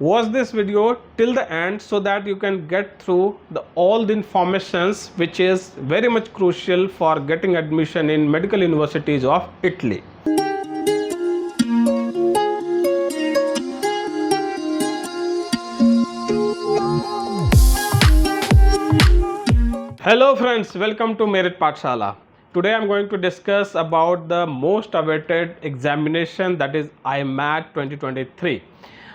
Watch this video till the end so that you can get through all the informations which is very much crucial for getting admission in medical universities of Italy. Hello friends, welcome to Merit Pathshala. Today I am going to discuss about the most awaited examination, that is IMAT 2023.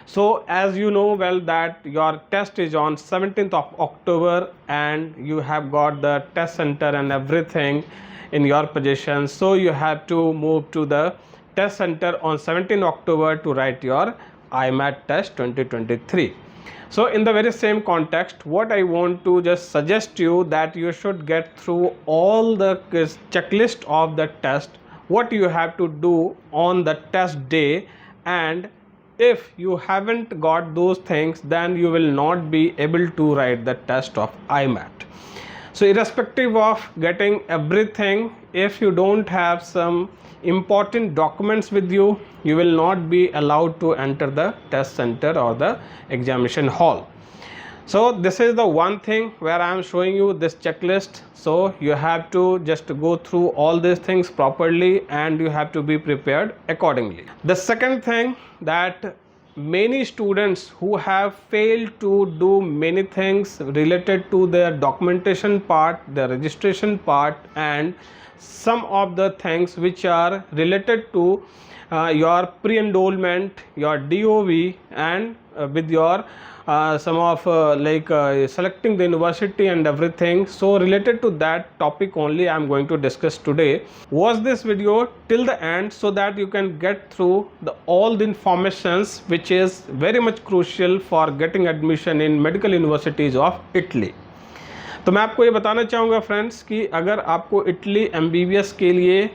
So as you know well that your test is on 17th of October and you have got the test center and everything in your possession. So you have to move to the test center on 17th October to write your IMAT test 2023. So in the very same context, what I want to just suggest you that you should get through all the checklist of the test, what you have to do on the test day, and if you haven't got those things then you will not be able to write the test of IMAT. So irrespective of getting everything, if you don't have some important documents with you, you will not be allowed to enter the test center or the examination hall. So this is the one thing where I am showing you this checklist. So you have to just go through all these things properly and you have to be prepared accordingly. The second thing, that many students who have failed to do many things related to their documentation part, their registration part, and some of the things which are related to your pre-enrollment, your DOV, and with your some of selecting the university and everything. So related to that topic only I am going to discuss today. Watch this video till the end so that you can get through all the informations which is very much crucial for getting admission in medical universities of Italy. तो मैं आपको ये बताना चाहूँगा friends कि अगर आपको Italy MBBS के लिए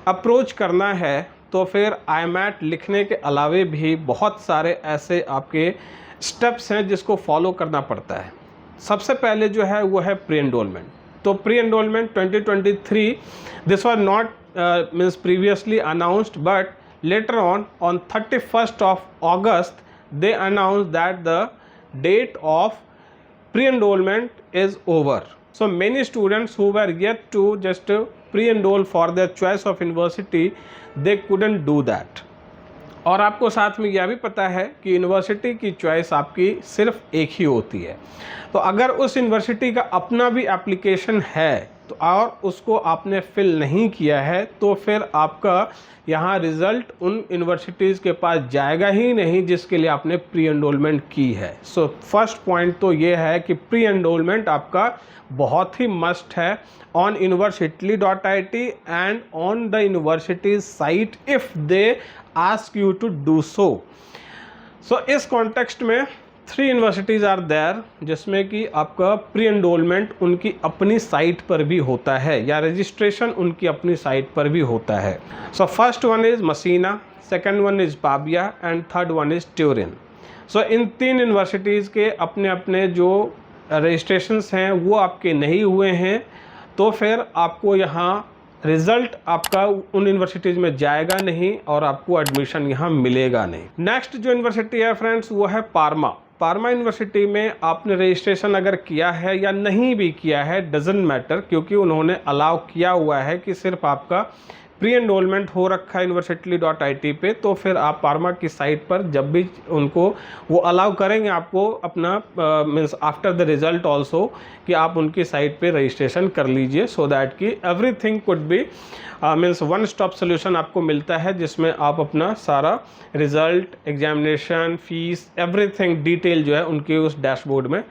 अप्रोच करना है तो फिर IMAT लिखने के अलावे भी बहुत सारे ऐसे आपके स्टेप्स हैं जिसको फॉलो करना पड़ता है। सबसे पहले जो है वो है प्री एनरोलमेंट। तो pre enrolment 2023 this was not means previously announced, but later on 31st of August they announced that the date of pre-enrollment is over. So many students who were yet to just pre-enroll for their choice of university, they couldn't do that. और आपको साथ में यह भी पता है कि university की चॉइस आपकी सिर्फ एक ही होती है। तो अगर उस यूनिवर्सिटी का अपना भी एप्लीकेशन है तो और उसको आपने फिल नहीं किया है तो फिर आपका यहाँ रिज़ल्ट उन यूनिवर्सिटीज़ के पास जाएगा ही नहीं जिसके लिए आपने प्री एनरोलमेंट की है। सो फर्स्ट पॉइंट तो ये है कि प्री एनरोलमेंट आपका बहुत ही मस्ट है on university.it and on the university site if they ask you to do so. So इस कॉन्टेक्स्ट में 3 यूनिवर्सिटीज़ आर देयर जिसमें कि आपका प्री एनरोलमेंट उनकी अपनी साइट पर भी होता है या रजिस्ट्रेशन उनकी अपनी साइट पर भी होता है। So first one is Messina, second one is Pavia and third one is Turin. So in 3 universities के अपने अपने जो रजिस्ट्रेशंस हैं वो आपके नहीं हुए हैं तो फिर आपको यहाँ रिज़ल्ट आपका उन यूनिवर्सिटीज़ में जाएगा नहीं और आपको एडमिशन यहाँ मिलेगा नहीं। नेक्स्ट जो यूनिवर्सिटी है फ्रेंड्स वो है पार्मा यूनिवर्सिटी में आपने रजिस्ट्रेशन अगर किया है या नहीं भी किया है डजंट मैटर, क्योंकि उन्होंने अलाउ किया हुआ है कि सिर्फ आपका प्री एनरोलमेंट हो रखा है university.it पे, तो फिर आप पार्मा की साइट पर जब भी उनको वो अलाउ करेंगे आपको अपना means after the result also कि आप उनकी साइट पे रजिस्ट्रेशन कर लीजिए सो दैट कि everything could be means one stop solution आपको मिलता है जिसमें आप अपना सारा result, examination, fees, everything detail जो है उनके उस डैशबोर्ड में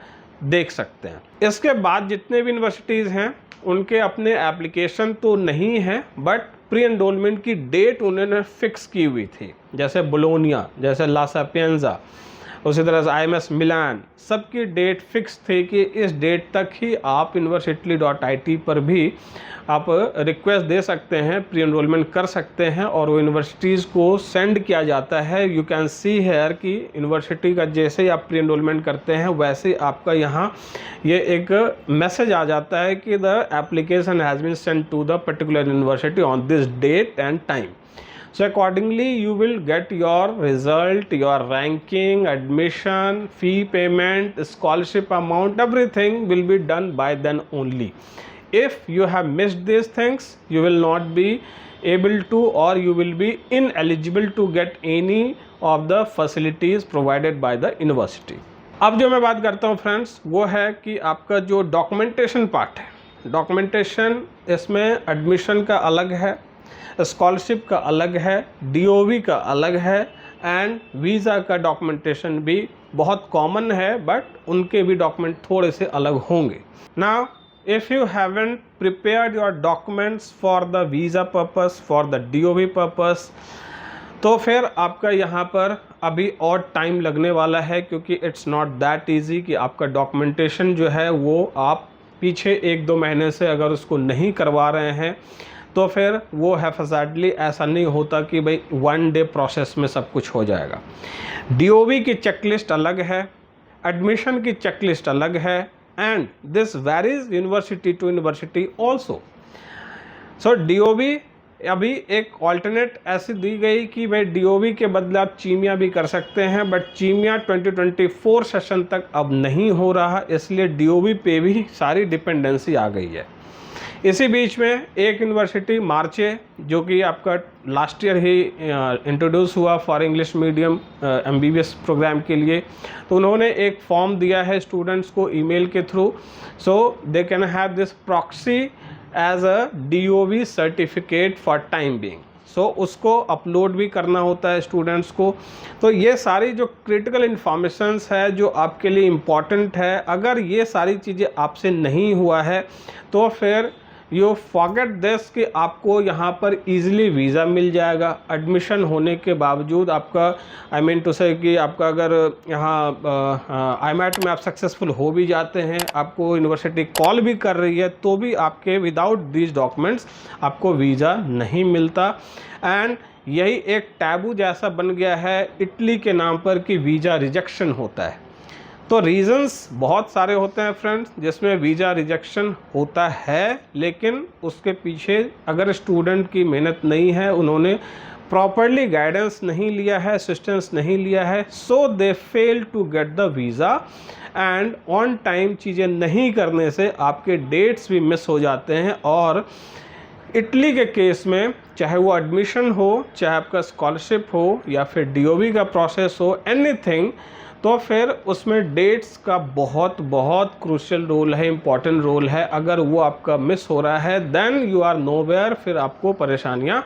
देख सकते हैं। इसके बाद जितने भी यूनिवर्सिटीज़ हैं उनके अपने एप्लीकेशन तो नहीं है बट प्री एनरोलमेंट की डेट उन्होंने फिक्स की हुई थी, जैसे बोलोनिया, जैसे ला सापिएंजा, उसी तरह से IMS मिलान, सबकी डेट फिक्स थी कि इस डेट तक ही आप university.it पर भी आप रिक्वेस्ट दे सकते हैं, प्री एनरोलमेंट कर सकते हैं और वो यूनिवर्सिटीज़ को सेंड किया जाता है। यू कैन सी हेयर कि यूनिवर्सिटी का जैसे ही आप प्री एनरोलमेंट करते हैं वैसे आपका यहाँ ये एक मैसेज आ जाता है कि the application has been send to the particular university on this date and time. So accordingly you will get your result, your ranking, admission, fee payment, scholarship amount, everything will be done by then only. If you have missed these things, you will not be able to, or you will be ineligible to get any of the facilities provided by the university. अब जो मैं बात करता हूँ friends, वो है कि आपका जो डॉक्यूमेंटेशन पार्ट है, डॉक्यूमेंटेशन इसमें एडमिशन का अलग है, स्कॉलरशिप का अलग है, डीओवी का अलग है, एंड वीज़ा का डॉक्यूमेंटेशन भी बहुत कॉमन है, बट उनके भी डॉक्यूमेंट थोड़े से अलग होंगे. Now if you haven't prepared your documents for the visa purpose, for the डीओवी purpose, तो फिर आपका यहाँ पर अभी और टाइम लगने वाला है, क्योंकि इट्स नॉट दैट ईजी कि आपका डॉक्यूमेंटेशन जो है वो आप पीछे 1-2 महीने से अगर उसको नहीं करवा रहे हैं तो फिर वो हैफाजतली ऐसा नहीं होता कि भाई 1 डे प्रोसेस में सब कुछ हो जाएगा. डीओवी की चेकलिस्ट अलग है, एडमिशन की चेकलिस्ट अलग है, and this varies university to university also. So DOV अभी एक ऑल्टरनेट ऐसी दी गई कि भाई डीओवी के बदले आप चीमिया भी कर सकते हैं, बट चीमिया 2024 सेशन तक अब नहीं हो रहा, इसलिए डीओवी पे भी सारी डिपेंडेंसी आ गई है. इसी बीच में एक यूनिवर्सिटी मार्चे, जो कि आपका लास्ट ईयर ही इंट्रोड्यूस हुआ for English medium MBBS program के लिए, तो उन्होंने एक फॉर्म दिया है स्टूडेंट्स को ईमेल के through, so they can have this proxy as a DOV certificate for time being. So उसको अपलोड भी करना होता है स्टूडेंट्स को. तो ये सारी जो क्रिटिकल इन्फॉर्मेशंस है जो आपके लिए इम्पॉर्टेंट है, अगर ये सारी चीज़ें आपसे नहीं हुआ है तो फिर यू फॉरगेट दिस कि आपको यहाँ पर इजीली वीज़ा मिल जाएगा. एडमिशन होने के बावजूद आपका, आई मीन टू से कि आपका अगर यहाँ IMAT में आप सक्सेसफुल हो भी जाते हैं, आपको यूनिवर्सिटी कॉल भी कर रही है, तो भी आपके विदाउट दीज डॉक्यूमेंट्स आपको वीज़ा नहीं मिलता. एंड यही एक टैबू जैसा बन गया है इटली के नाम पर कि वीज़ा रिजेक्शन होता है. तो रीज़न्स बहुत सारे होते हैं फ्रेंड्स जिसमें वीज़ा रिजेक्शन होता है, लेकिन उसके पीछे अगर स्टूडेंट की मेहनत नहीं है, उन्होंने प्रॉपरली गाइडेंस नहीं लिया है, असिस्टेंस नहीं लिया है, so they fail to get the visa. And on time चीज़ें नहीं करने से आपके डेट्स भी मिस हो जाते हैं. और इटली के केस में चाहे वो एडमिशन हो, चाहे आपका स्कॉलरशिप हो, या फिर डीओवी का प्रोसेस हो, एनीथिंग, तो फिर उसमें डेट्स का बहुत बहुत क्रूशियल रोल है, इम्पॉर्टेंट रोल है. अगर वो आपका मिस हो रहा है देन यू आर नोवेयर, फिर आपको परेशानियां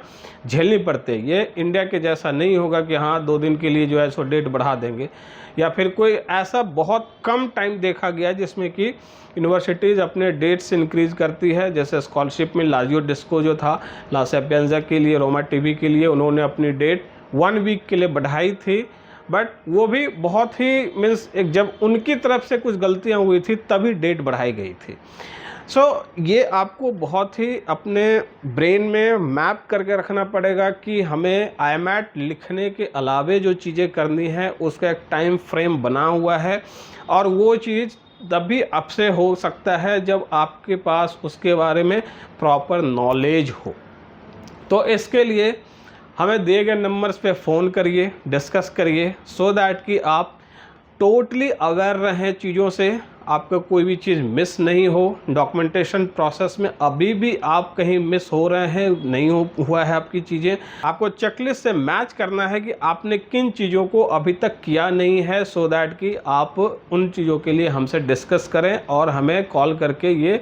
झेलनी पड़ती है. ये इंडिया के जैसा नहीं होगा कि हाँ 2 दिन के लिए जो है सो डेट बढ़ा देंगे, या फिर कोई ऐसा बहुत कम टाइम देखा गया जिसमें कि यूनिवर्सिटीज़ अपने डेट्स इंक्रीज़ करती है. जैसे स्कॉलरशिप में लाजियो डिस्को जो था, ला सेपिएंजा के लिए, रोमा टीवी के लिए, उन्होंने अपनी डेट 1 वीक के लिए बढ़ाई थी, बट वो भी बहुत ही मीन्स एक जब उनकी तरफ से कुछ गलतियां हुई थी तभी डेट बढ़ाई गई थी. सो ये आपको बहुत ही अपने ब्रेन में मैप करके रखना पड़ेगा कि हमें IMAT लिखने के अलावे जो चीज़ें करनी है उसका एक टाइम फ्रेम बना हुआ है, और वो चीज़ तभी आपसे हो सकता है जब आपके पास उसके बारे में प्रॉपर नॉलेज हो. तो इसके लिए हमें दिए गए नंबर्स पे फ़ोन करिए, डिस्कस करिए, सो दैट कि आप टोटली अवेयर रहें चीज़ों से, आपका कोई भी चीज़ मिस नहीं हो. डॉक्यूमेंटेशन प्रोसेस में अभी भी आप कहीं मिस हो रहे हैं, नहीं हुआ है आपकी चीज़ें, आपको चेकलिस्ट से मैच करना है कि आपने किन चीज़ों को अभी तक किया नहीं है, सो दैट कि आप उन चीज़ों के लिए हमसे डिस्कस करें और हमें कॉल करके ये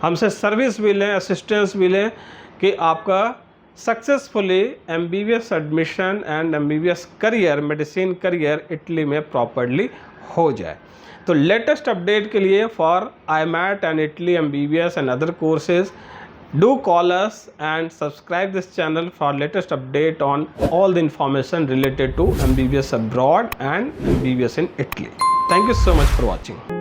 हमसे सर्विस भी लें, असिस्टेंस भी लें कि आपका successfully MBBS admission and MBBS career, medicine career Italy में प्रॉपरली हो जाए. तो लेटेस्ट अपडेट के लिए for IMAT and Italy MBBS and other courses, do call us and subscribe this channel for latest update on all the information related to MBBS abroad and MBBS in Italy. Thank you so much for watching.